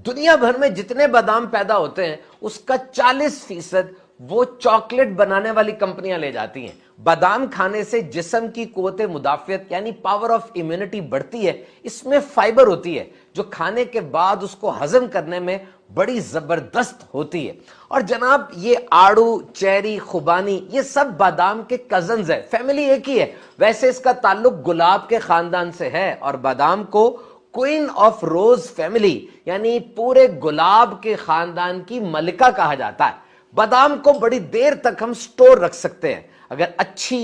دنیا بھر میں جتنے بادام پیدا ہوتے ہیں اس کا 40% وہ چاکلیٹ بنانے والی کمپنیاں لے جاتی ہیں۔ بادام کھانے سے جسم کی قوت مدافعت یعنی پاور آف امیونٹی بڑھتی ہے۔ اس میں فائبر ہوتی ہے جو کھانے کے بعد اس کو ہضم کرنے میں بڑی زبردست ہوتی ہے۔ اور جناب یہ آڑو، چیری، خوبانی یہ سب بادام کے کزنز ہیں، فیملی ایک ہی ہے۔ ویسے اس کا تعلق گلاب کے خاندان سے ہے اور بادام کو کوئن آف روز فیملی یعنی پورے گلاب کے خاندان کی ملکہ کہا جاتا ہے۔ بادام کو بڑی دیر تک ہم سٹور رکھ سکتے ہیں۔ اگر اچھی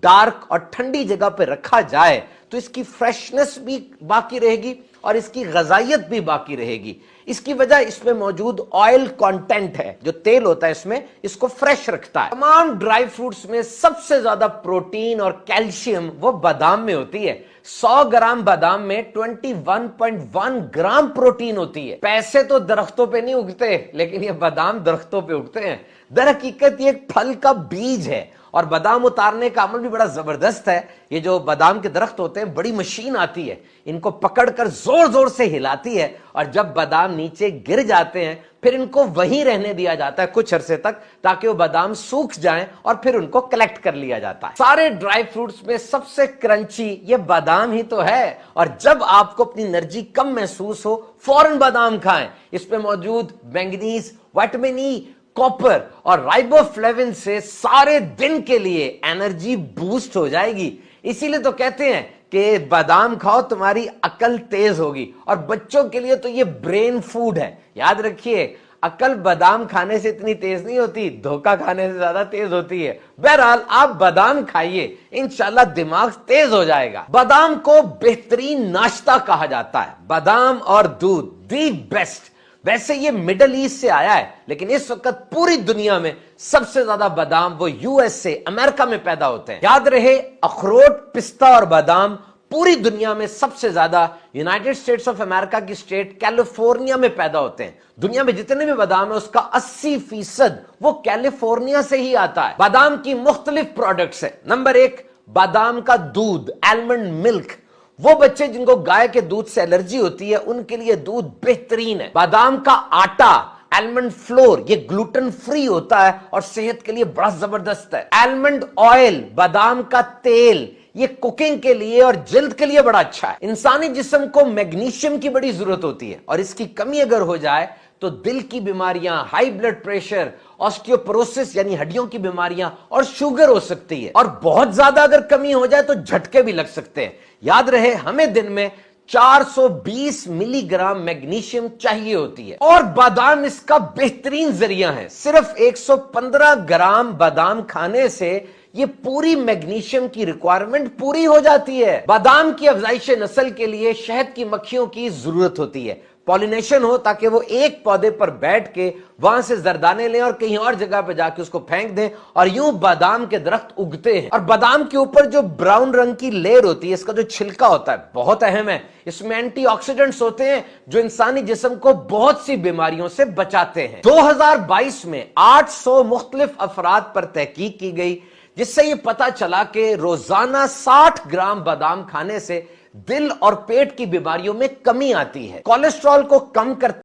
ڈارک اور ٹھنڈی جگہ پہ رکھا جائے تو اس کی فریشنس بھی باقی رہے گی اور اس کی غذائیت بھی باقی رہے گی۔ اس کی وجہ اس میں موجود آئل کانٹینٹ ہے، جو تیل ہوتا ہے اس میں، اس کو فریش رکھتا ہے۔ تمام ڈرائی فروٹس میں سب سے زیادہ پروٹین اور کیلشیم وہ بادام میں ہوتی ہے۔ 100 گرام بادام میں 21.1 گرام پروٹین ہوتی ہے۔ پیسے تو درختوں پہ نہیں اگتے، لیکن یہ بادام درختوں پہ اگتے ہیں۔ در حقیقت یہ ایک پھل کا بیج ہے اور بادام اتارنے کا عمل بھی بڑا زبردست ہے۔ یہ جو بادام کے درخت ہوتے ہیں بڑی مشین آتی ہے، ان کو پکڑ کر زور زور سے ہلاتی ہے اور جب بادام نیچے گر جاتے ہیں پھر ان کو وہیں رہنے دیا جاتا ہے کچھ عرصے تک تاکہ وہ بادام سوکھ جائیں اور پھر ان کو کلیکٹ کر لیا جاتا ہے۔ سارے ڈرائی فروٹس میں سب سے کرنچی یہ بادام ہی تو ہے، اور جب آپ کو اپنی انرجی کم محسوس ہو فوراً بادام کھائیں۔ اس میں موجود مینگنیز، وٹامن ای، کاپر اور رائبو فلیون سے سارے دن کے لیے انرجی بوسٹ ہو جائے گی۔ اسی لیے تو کہتے ہیں کہ بادام کھاؤ تمہاری عقل تیز ہوگی، اور بچوں کے لیے تو یہ برین فوڈ ہے۔ یاد رکھیے عقل بادام کھانے سے اتنی تیز نہیں ہوتی، دھوکہ کھانے سے زیادہ تیز ہوتی ہے۔ بہرحال آپ بادام کھائیے، انشاءاللہ دماغ تیز ہو جائے گا۔ بادام کو بہترین ناشتہ کہا جاتا ہے۔ بادام اور دودھ دی بیسٹ۔ ویسے یہ مڈل ایسٹ سے آیا ہے، لیکن اس وقت پوری دنیا میں سب سے زیادہ بادام وہ یو ایس سے، امریکہ میں پیدا ہوتے ہیں۔ یاد رہے اخروٹ، پستہ اور بادام پوری دنیا میں سب سے زیادہ یونائٹڈ اسٹیٹس آف امریکہ کی اسٹیٹ کیلیفورنیا میں پیدا ہوتے ہیں۔ دنیا میں جتنے بھی بادام ہیں اس کا 80% وہ کیلیفورنیا سے ہی آتا ہے۔ بادام کی مختلف پروڈکٹس ہیں۔ نمبر 1 بادام کا دودھ، آلمنڈ ملک۔ وہ بچے جن کو گائے کے دودھ سے الرجی ہوتی ہے ان کے لیے دودھ بہترین ہے۔ بادام کا آٹا، آلمنڈ فلور، یہ گلوٹن فری ہوتا ہے اور صحت کے لیے بڑا زبردست ہے۔ آلمنڈ آئل، بادام کا تیل، یہ کوکنگ کے لیے اور جلد کے لیے بڑا اچھا ہے۔ انسانی جسم کو میگنیشیم کی بڑی ضرورت ہوتی ہے اور اس کی کمی اگر ہو جائے تو دل کی بیماریاں، ہائی بلڈ پریشر، آسٹیوپروسس یعنی ہڈیوں کی بیماریاں اور شوگر ہو سکتی ہے، اور بہت زیادہ اگر کمی ہو جائے تو جھٹکے بھی لگ سکتے ہیں۔ یاد رہے ہمیں دن میں 420 ملی گرام میگنیشیم چاہیے ہوتی ہے، اور بادام اس کا بہترین ذریعہ ہے۔ صرف 115 گرام بادام کھانے سے یہ پوری میگنیشیم کی ریکوائرمنٹ پوری ہو جاتی ہے۔ بادام کی افزائش نسل کے لیے شہد کی مکھیوں کی ضرورت ہوتی ہے، پالینیشن ہو تاکہ وہ ایک پودے پر بیٹھ کے وہاں سے زردانے لیں اور کہیں اور جگہ پہ جا کے اس کو پھینک دیں، اور یوں بادام کے درخت اگتے ہیں۔ اور بادام کے اوپر جو براؤن رنگ کی لیئر ہوتی ہے، اس کا جو چھلکا ہوتا ہے بہت اہم ہے۔ اس میں اینٹی آکسیڈنٹس ہوتے ہیں جو انسانی جسم کو بہت سی بیماریوں سے بچاتے ہیں۔ 2022 میں 800 مختلف افراد پر تحقیق کی گئی جس سے یہ پتا چلا کہ روزانہ 60 گرام بادام کھانے سے دل اور پیٹ کی بیماریوں میں کمی آتی ہے، کولیسٹرول کو کم کرتی